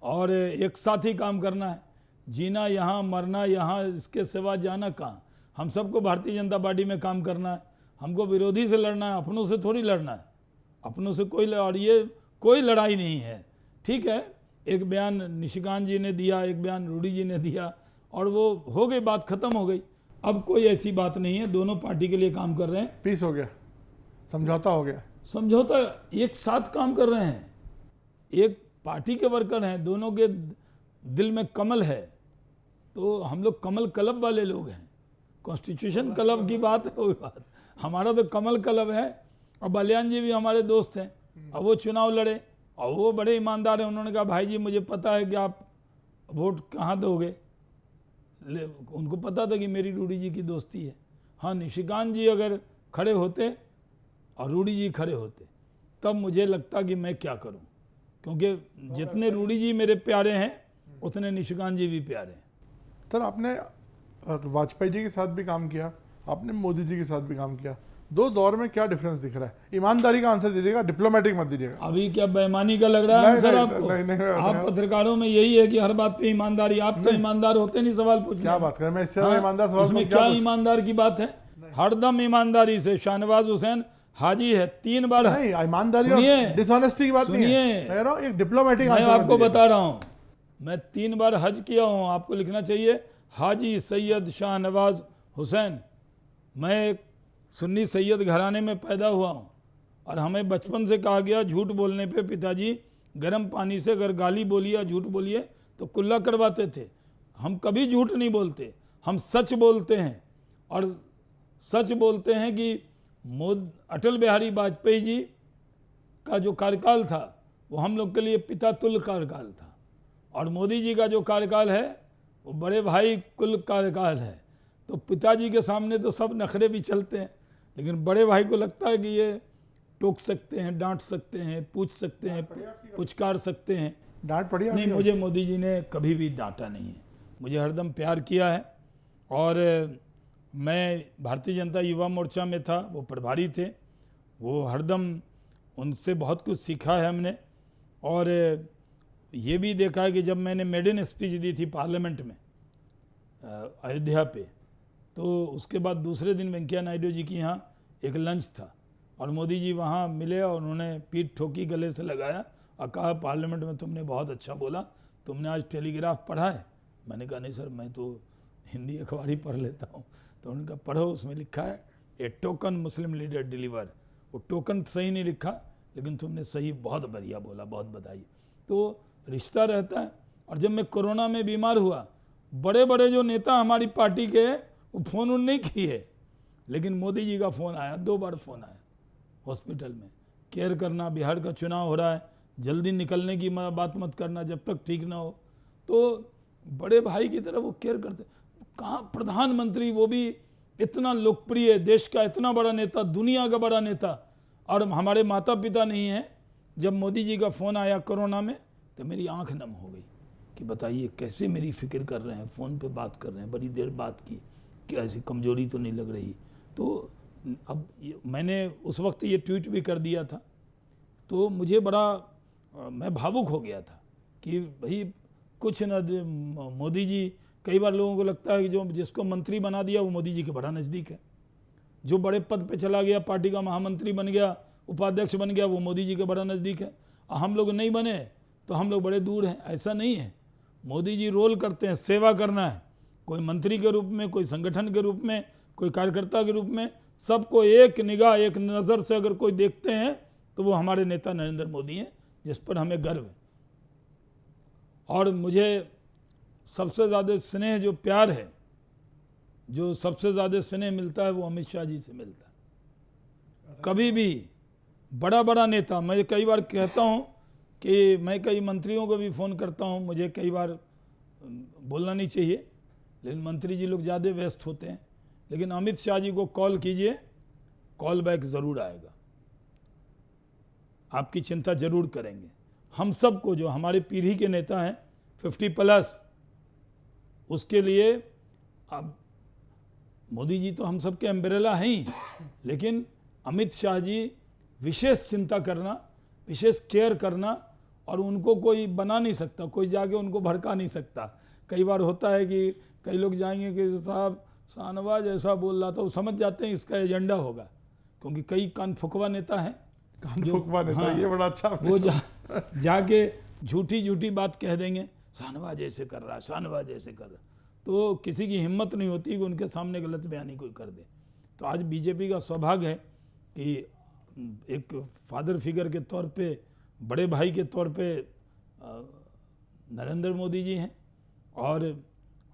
और एक साथ ही काम करना है। जीना यहाँ, मरना यहाँ, इसके सिवा जाना कहाँ। हम सबको भारतीय जनता पार्टी में काम करना है। हमको विरोधी से लड़ना है, अपनों से थोड़ी लड़ना है। अपनों से और ये कोई लड़ाई नहीं है। ठीक है, एक बयान निशिकांत जी ने दिया, एक बयान रूडी जी ने दिया, और वो हो गई, बात खत्म हो गई। अब कोई ऐसी बात नहीं है, दोनों पार्टी के लिए काम कर रहे हैं। पीस हो गया, समझौता हो गया। समझौता, एक साथ काम कर रहे हैं, एक पार्टी के वर्कर हैं, दोनों के दिल में कमल है। तो हम लोग कमल क्लब वाले लोग हैं, कॉन्स्टिट्यूशन क्लब की बात है वो बात, हमारा तो कमल क्लब है। और बलियान जी भी हमारे दोस्त हैं, और वो चुनाव लड़े और वो बड़े ईमानदार हैं। उन्होंने कहा भाई जी मुझे पता है कि आप वोट कहाँ दोगे, उनको पता था कि मेरी रूडी जी की दोस्ती है। हाँ, निशिकांत जी अगर खड़े होते और रूडी जी खड़े होते तब मुझे लगता कि मैं क्या करूं, क्योंकि जितने रूडी जी मेरे प्यारे हैं उतने निशिकांत जी भी प्यारे हैं। सर आपने वाजपेयी जी के साथ भी काम किया, आपने मोदी जी के साथ भी काम किया, दो दौर में क्या डिफरेंस दिख रहा है? ईमानदारी का आंसर दीजिएगा, डिप्लोमेटिक मत दीजिएगा। अभी क्या बेईमानी का लग रहा है आंसर आपको? आप पत्रकारों में यही है कि हर बात पे ईमानदारी, आप तो ईमानदार होते नहीं सवाल पूछने। क्या बात करें, मैं इससे ज्यादा ईमानदार सवाल इसमें क्या ईमानदार की बात है? हरदम ईमानदारी से शाहनवाज हुसैन हाजी है 3 बार। नहीं, ईमानदारी और डिसऑनेस्टी की बात नहीं है, कह रहा हूं एक डिप्लोमेटिक मैं आंसर आपको बता रहा हूं, मैं 3 बार हज किया हूं, आपको लिखना चाहिए हाजी सैयद शाहनवाज हुसैन। मैं एक सुन्नी सैयद घराने में पैदा हुआ हूं और हमें बचपन से कहा गया झूठ बोलने पे पिताजी गर्म पानी से अगर गाली बोली या झूठ बोलिए तो कुल्ला करवाते थे। हम कभी झूठ नहीं बोलते, हम सच बोलते हैं। और सच बोलते हैं कि अटल बिहारी वाजपेयी जी का जो कार्यकाल था वो हम लोग के लिए पिता तुल्य कार्यकाल था, और मोदी जी का जो कार्यकाल है वो बड़े भाई कुल कार्यकाल है। तो पिताजी के सामने तो सब नखरे भी चलते हैं, लेकिन बड़े भाई को लगता है कि ये टोक सकते हैं, डांट सकते हैं, पूछ सकते हैं, पुचकार सकते हैं। डांट पड़ी नहीं, मुझे मोदी जी ने कभी भी डांटा नहीं है, मुझे हरदम प्यार किया है। और मैं भारतीय जनता युवा मोर्चा में था, वो प्रभारी थे, वो हरदम उनसे बहुत कुछ सीखा है हमने। और ये भी देखा है कि जब मैंने मेडन स्पीच दी थी पार्लियामेंट में अयोध्या पे, तो उसके बाद दूसरे दिन वेंकैया नायडू जी की यहाँ एक लंच था और मोदी जी वहाँ मिले और उन्होंने पीठ ठोकी, गले से लगाया और कहा पार्लियामेंट में तुमने बहुत अच्छा बोला, तुमने आज टेलीग्राफ पढ़ा है? मैंने कहा नहीं सर, मैं तो हिंदी अखबार ही पढ़ लेता हूँ। तो उन्होंने कहा पढ़ो, उसमें लिखा है A token Muslim leader deliver. वो टोकन सही नहीं लिखा, लेकिन तुमने सही बहुत बढ़िया बोला, बहुत बधाई। तो रिश्ता रहता है। और जब मैं कोरोना में बीमार हुआ, बड़े बड़े जो नेता हमारी पार्टी के वो फ़ोन उन नहीं किए, लेकिन मोदी जी का फ़ोन आया, 2 बार फ़ोन आया हॉस्पिटल में, केयर करना, बिहार का चुनाव हो रहा है, जल्दी निकलने की बात मत करना जब तक ठीक ना हो। तो बड़े भाई की तरह वो केयर करते। कहाँ प्रधानमंत्री, वो भी इतना लोकप्रिय, देश का इतना बड़ा नेता, दुनिया का बड़ा नेता, और हमारे माता पिता नहीं हैं। जब मोदी जी का फ़ोन आया कोरोना में तो मेरी आंख नम हो गई कि बताइए कैसे मेरी फिक्र कर रहे हैं, फ़ोन पे बात कर रहे हैं, बड़ी देर बात की, कि ऐसी कमजोरी तो नहीं लग रही। तो अब मैंने उस वक्त ये ट्वीट भी कर दिया था, तो मुझे बड़ा मैं भावुक हो गया था कि भाई कुछ न, मोदी जी, कई बार लोगों को लगता है कि जो जिसको मंत्री बना दिया वो मोदी जी के बड़ा नज़दीक है, जो बड़े पद पे चला गया, पार्टी का महामंत्री बन गया, उपाध्यक्ष बन गया, वो मोदी जी के बड़ा नज़दीक है, और हम लोग नहीं बने तो हम लोग बड़े दूर हैं। ऐसा नहीं है, मोदी जी रोल करते हैं, सेवा करना है, कोई मंत्री के रूप में, कोई संगठन के रूप में, कोई कार्यकर्ता के रूप में, सबको एक निगाह, एक नज़र से अगर कोई देखते हैं तो वो हमारे नेता नरेंद्र मोदी हैं, जिस पर हमें गर्व है। और मुझे सबसे ज़्यादा स्नेह, जो प्यार है, जो सबसे ज़्यादा स्नेह मिलता है वो अमित शाह जी से मिलता है। कभी भी बड़ा बड़ा नेता, मैं कई बार कहता हूँ कि मैं कई मंत्रियों को भी फ़ोन करता हूँ, मुझे कई बार बोलना नहीं चाहिए, लेकिन मंत्री जी लोग ज़्यादा व्यस्त होते हैं, लेकिन अमित शाह जी को कॉल कीजिए, कॉल बैक ज़रूर आएगा, आपकी चिंता ज़रूर करेंगे। हम सबको, जो हमारे पीढ़ी के नेता हैं 50+, उसके लिए अब मोदी जी तो हम सबके अम्ब्रेला हैं ही, लेकिन अमित शाह जी विशेष चिंता करना, विशेष केयर करना, और उनको कोई बना नहीं सकता, कोई जाके उनको भड़का नहीं सकता। कई बार होता है कि कई लोग जाएंगे कि साहब शाहनवाज ऐसा बोल रहा था, वो समझ जाते हैं इसका एजेंडा होगा, क्योंकि कई कान फुकवा नेता हैं, ये बड़ा अच्छा, वो जाके झूठी झूठी बात कह देंगे, शाहनवाज ऐसे कर रहा है, शाहनवाज ऐसे कर रहा है, तो किसी की हिम्मत नहीं होती कि उनके सामने गलत बयानी कोई कर दे। तो आज बीजेपी का सौभाग्य है कि एक फादर फिगर के तौर पे, बड़े भाई के तौर पे नरेंद्र मोदी जी हैं, और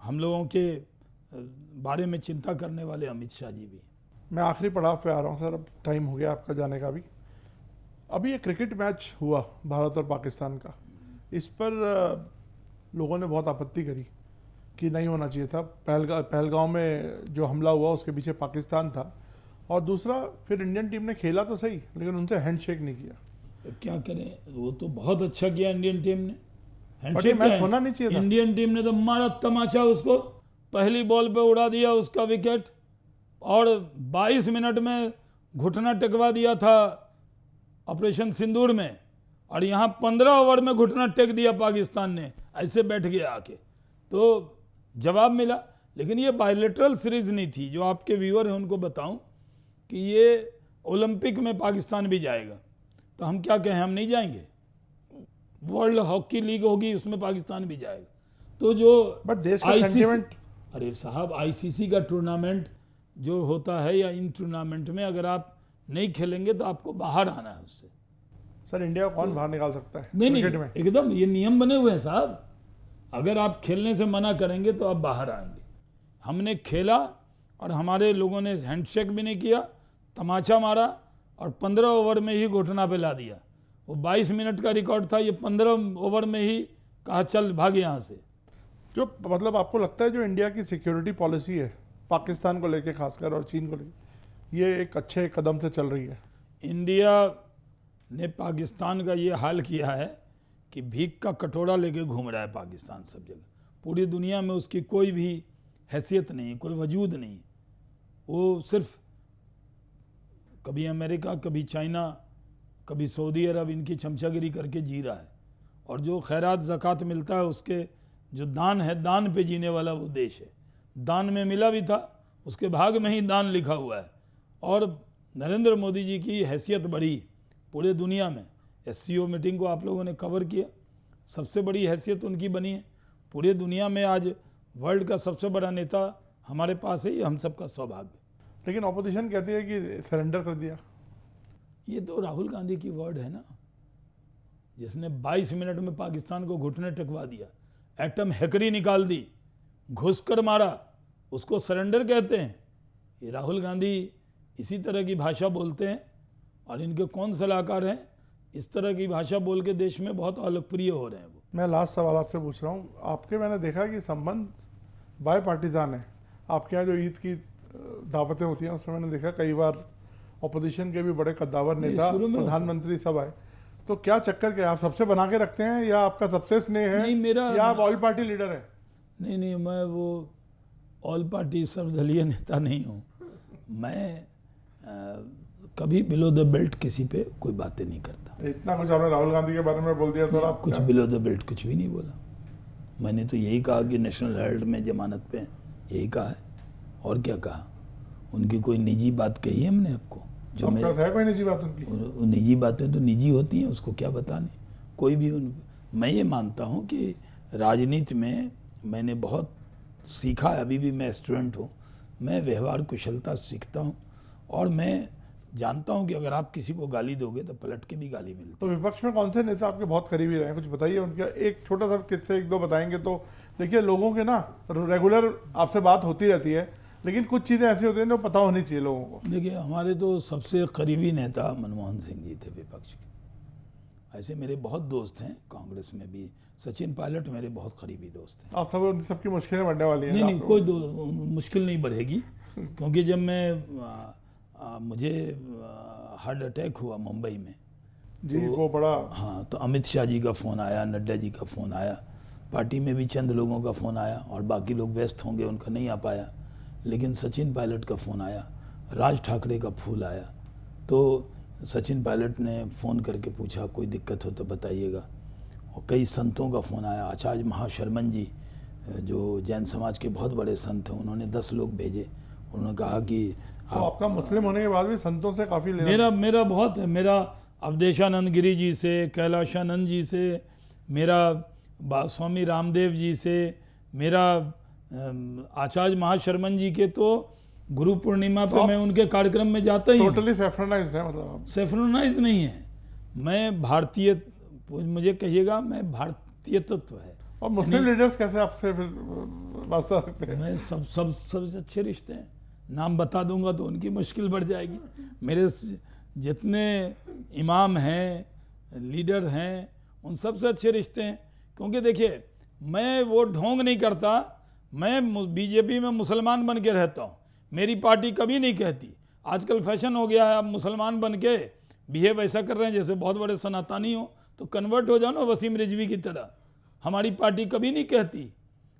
हम लोगों के बारे में चिंता करने वाले अमित शाह जी भी। मैं आखिरी पड़ाव पे आ रहा हूँ सर, अब टाइम हो गया आपका जाने का भी। अभी एक क्रिकेट मैच हुआ भारत और पाकिस्तान का, इस पर लोगों ने बहुत आपत्ति करी कि नहीं होना चाहिए था। पहलगांव में जो हमला हुआ उसके पीछे पाकिस्तान था, और दूसरा फिर इंडियन टीम ने खेला तो सही लेकिन उनसे हैंडशेक नहीं किया। तो क्या करें, वो तो बहुत अच्छा किया इंडियन टीम ने। बट ये हैंडशेक मैच क्या है? होना नहीं चाहिए था। इंडियन टीम ने तो मारा तमाचा, उसको पहली बॉल पे उड़ा दिया उसका विकेट, और 22 मिनट में घुटना टेकवा दिया था ऑपरेशन सिंदूर में, और यहाँ 15 ओवर में घुटना टेक दिया पाकिस्तान ने, ऐसे बैठ गया आके, तो जवाब मिला। लेकिन ये बायलेटरल सीरीज नहीं थी। जो आपके व्यूअर हैं उनको बताऊं कि ये ओलंपिक में पाकिस्तान भी जाएगा, तो हम क्या कहें, हम नहीं जाएंगे? वर्ल्ड हॉकी लीग होगी, उसमें पाकिस्तान भी जाएगा। तो जो बट देश का ICC सेंटिमेंट, अरे साहब, ICC का टूर्नामेंट जो होता है, या इन टूर्नामेंट में अगर आप नहीं खेलेंगे तो आपको बाहर आना है उससे। सर इंडिया को कौन बाहर निकाल सकता है नहीं क्रिकेट में? एकदम ये नियम बने हुए हैं साहब। अगर आप खेलने से मना करेंगे तो आप बाहर आएंगे। हमने खेला और हमारे लोगों ने हैंडशेक भी नहीं किया, तमाचा मारा और 15 ओवर में ही घुटना पे ला दिया। वो 22 मिनट का रिकॉर्ड था, ये 15 ओवर में ही कहा चल भाग यहाँ से। जो मतलब आपको लगता है जो इंडिया की सिक्योरिटी पॉलिसी है पाकिस्तान को लेके खासकर और चीन को लेके, ये एक अच्छे कदम से चल रही है? इंडिया ने पाकिस्तान का ये हाल किया है कि भीख का कटोरा लेके घूम रहा है पाकिस्तान सब जगह। पूरी दुनिया में उसकी कोई भी हैसियत नहीं, कोई वजूद नहीं। वो सिर्फ कभी अमेरिका, कभी चाइना, कभी सऊदी अरब, इनकी चमचागिरी करके जी रहा है। और जो खैरात ज़कात मिलता है, उसके जो दान है, दान पे जीने वाला वो देश है। दान में मिला भी था, उसके भाग में ही दान लिखा हुआ है। और नरेंद्र मोदी जी की हैसियत बढ़ी पूरे दुनिया में। SCO मीटिंग को आप लोगों ने कवर किया, सबसे बड़ी हैसियत उनकी बनी है पूरे दुनिया में। आज वर्ल्ड का सबसे बड़ा नेता हमारे पास है, ये हम सबका सौभाग्य। लेकिन ऑपोजिशन कहती है कि सरेंडर कर दिया। ये तो राहुल गांधी की वर्ड है ना, जिसने 22 मिनट में पाकिस्तान को घुटने टेकवा दिया, एटम हैकरी निकाल दी, घुसकर मारा, उसको सरेंडर कहते हैं। ये राहुल गांधी इसी तरह की भाषा बोलते हैं, और इनके कौन सलाहकार हैं इस तरह की भाषा बोल के देश में बहुत अलोकप्रिय हो रहे हैं वो। मैं लास्ट सवाल आपसे पूछ रहा हूँ, आपके मैंने देखा कि संबंध बाय पार्टीजान है। आपके यहाँ जो ईद की दावतें होती हैं उसमें मैंने देखा कई बार ऑपोजिशन के भी बड़े कद्दावर नेता, शुरू में प्रधानमंत्री सब आए। तो क्या चक्कर, क्या आप सबसे बना के रखते हैं या आपका सबसे स्नेह है? नहीं, मेरा या आप ऑल पार्टी लीडर है? नहीं, मैं वो ऑल पार्टी सर्वदलीय नेता नहीं हूँ। मैं कभी बिलो द बेल्ट किसी पे कोई बातें नहीं करता। इतना कुछ आपने राहुल गांधी के बारे में बोल दिया सर। आप कुछ बिलो द बेल्ट कुछ भी नहीं बोला। मैंने तो यही कहा कि नेशनल हेराल्ड में जमानत पे हैं, यही कहा है। और क्या कहा? उनकी कोई निजी बात कही है हमने आपको? जो मैं है कोई निजी बात उनकी? निजी बातें तो निजी होती हैं, उसको क्या बताने। कोई भी मैं ये मानता हूँ कि राजनीति में मैंने बहुत सीखा है। अभी भी मैं स्टूडेंट हूँ, मैं व्यवहार कुशलता सीखता हूँ, और मैं जानता हूँ कि अगर आप किसी को गाली दोगे तो पलट के भी गाली मिलती है। तो विपक्ष में कौन से नेता आपके बहुत करीबी रहे हैं? कुछ बताइए उनका एक छोटा सा किस्से, एक दो बताएंगे तो। देखिए, लोगों के ना रेगुलर आपसे बात होती रहती है, लेकिन कुछ चीज़ें ऐसी होती हैं जो पता होनी चाहिए लोगों को। देखिए, हमारे तो सबसे करीबी नेता मनमोहन सिंह जी थे विपक्ष के। ऐसे मेरे बहुत दोस्त हैं कांग्रेस में भी। सचिन पायलट मेरे बहुत करीबी दोस्त हैं। आप सब सबकी मुश्किलें बढ़ने वाली हैं? नहीं, कोई मुश्किल नहीं बढ़ेगी, क्योंकि जब मैं मुझे हार्ट अटैक हुआ मुंबई में जी, तो वो बड़ा, हाँ, तो अमित शाह जी का फ़ोन आया, नड्डा जी का फ़ोन आया, पार्टी में भी चंद लोगों का फ़ोन आया, और बाकी लोग व्यस्त होंगे उनका नहीं आ पाया। लेकिन सचिन पायलट का फ़ोन आया, राज ठाकरे का फूल आया। तो सचिन पायलट ने फ़ोन करके पूछा कोई दिक्कत हो तो बताइएगा। और कई संतों का फ़ोन आया। आचार्य महाशर्मन जी जो जैन समाज के बहुत बड़े संत हैं, उन्होंने 10 लोग भेजे। उन्होंने कहा कि तो आपका मुस्लिम होने के बाद भी संतों से काफ़ी लेना। मेरा बहुत है। मेरा अवधेशानंद गिरी जी से, कैलाशानंद जी से, मेरा स्वामी रामदेव जी से, मेरा आचार्य महाशर्मन जी के तो गुरु पूर्णिमा पे मैं उनके कार्यक्रम में जाता ही। टोटली सेफ्रोनाइज्ड है? मतलब सेफ्रोनाइज नहीं है, मैं भारतीय, मुझे कहिएगा मैं भारतीय तत्व है। और मुस्लिम लीडर्स कैसे आपसे फिर वास्ता रखते हैं? मैं सबसे अच्छे रिश्ते हैं, नाम बता दूंगा तो उनकी मुश्किल बढ़ जाएगी। मेरे जितने इमाम हैं, लीडर हैं, उन सबसे अच्छे रिश्ते हैं। क्योंकि देखिए, मैं वो ढोंग नहीं करता, मैं बीजेपी में मुसलमान बन के रहता हूँ। मेरी पार्टी कभी नहीं कहती, आजकल फैशन हो गया है, आप मुसलमान बन के बिहेव ऐसा कर रहे हैं जैसे बहुत बड़े सनातनी हो, तो कन्वर्ट हो जाओ ना वसीम रिजवी की तरह। हमारी पार्टी कभी नहीं कहती,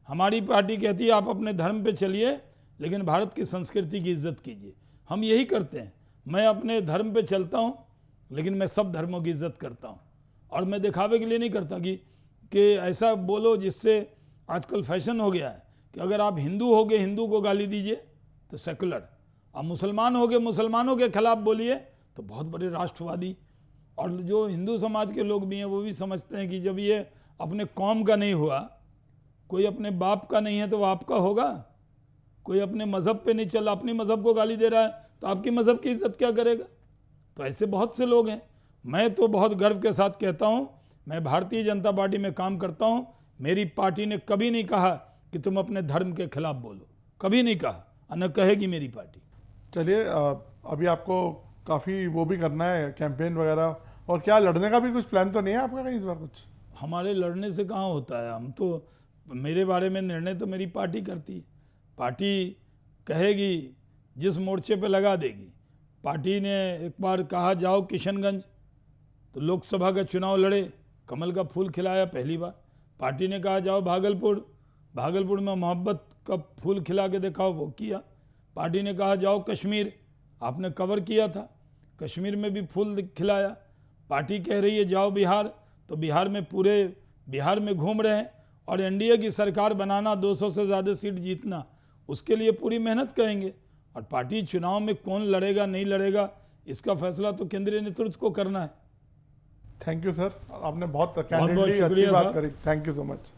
हमारी पार्टी कहती है आप अपने धर्म पे चलिए लेकिन भारत की संस्कृति की इज्जत कीजिए। हम यही करते हैं। मैं अपने धर्म पे चलता हूँ लेकिन मैं सब धर्मों की इज्जत करता हूँ, और मैं दिखावे के लिए नहीं करता कि ऐसा बोलो जिससे आजकल फैशन हो गया है कि अगर आप हिंदू होगे हिंदू को गाली दीजिए तो सेकुलर, आप मुसलमान होगे मुसलमानों के खिलाफ बोलिए तो बहुत बड़े राष्ट्रवादी। और जो हिंदू समाज के लोग भी हैं वो भी समझते हैं कि जब ये अपने कौम का नहीं हुआ, कोई अपने बाप का नहीं है तो वो आपका होगा। कोई अपने मज़हब पे नहीं चला, अपनी मज़हब को गाली दे रहा है तो आपकी मज़हब की इज्जत क्या करेगा? तो ऐसे बहुत से लोग हैं। मैं तो बहुत गर्व के साथ कहता हूँ, मैं भारतीय जनता पार्टी में काम करता हूँ। मेरी पार्टी ने कभी नहीं कहा कि तुम अपने धर्म के खिलाफ बोलो, कभी नहीं कहा, और न कहेगी मेरी पार्टी। चलिए, अभी आपको काफ़ी वो भी करना है, कैंपेन वगैरह, और क्या लड़ने का भी कुछ प्लान तो नहीं है आपका कहीं इस बार? कुछ हमारे लड़ने से कहाँ होता है, हम तो, मेरे बारे में निर्णय तो मेरी पार्टी करती है। पार्टी कहेगी, जिस मोर्चे पे लगा देगी। पार्टी ने एक बार कहा जाओ किशनगंज, तो लोकसभा का चुनाव लड़े, कमल का फूल खिलाया पहली बार। पार्टी ने कहा जाओ भागलपुर, भागलपुर में मोहब्बत का फूल खिला के दिखाओ, वो किया। पार्टी ने कहा जाओ कश्मीर, आपने कवर किया था, कश्मीर में भी फूल खिलाया। पार्टी कह रही है जाओ बिहार, तो बिहार में पूरे बिहार में घूम रहे हैं। और एनडीए की सरकार बनाना, 200 से ज़्यादा सीट जीतना, उसके लिए पूरी मेहनत करेंगे। और पार्टी चुनाव में कौन लड़ेगा नहीं लड़ेगा, इसका फैसला तो केंद्रीय नेतृत्व को करना है। थैंक यू सर, आपने बहुत बहुत कैंडिडली अच्छी शुक्रिया बात सर। करी। Thank you so much.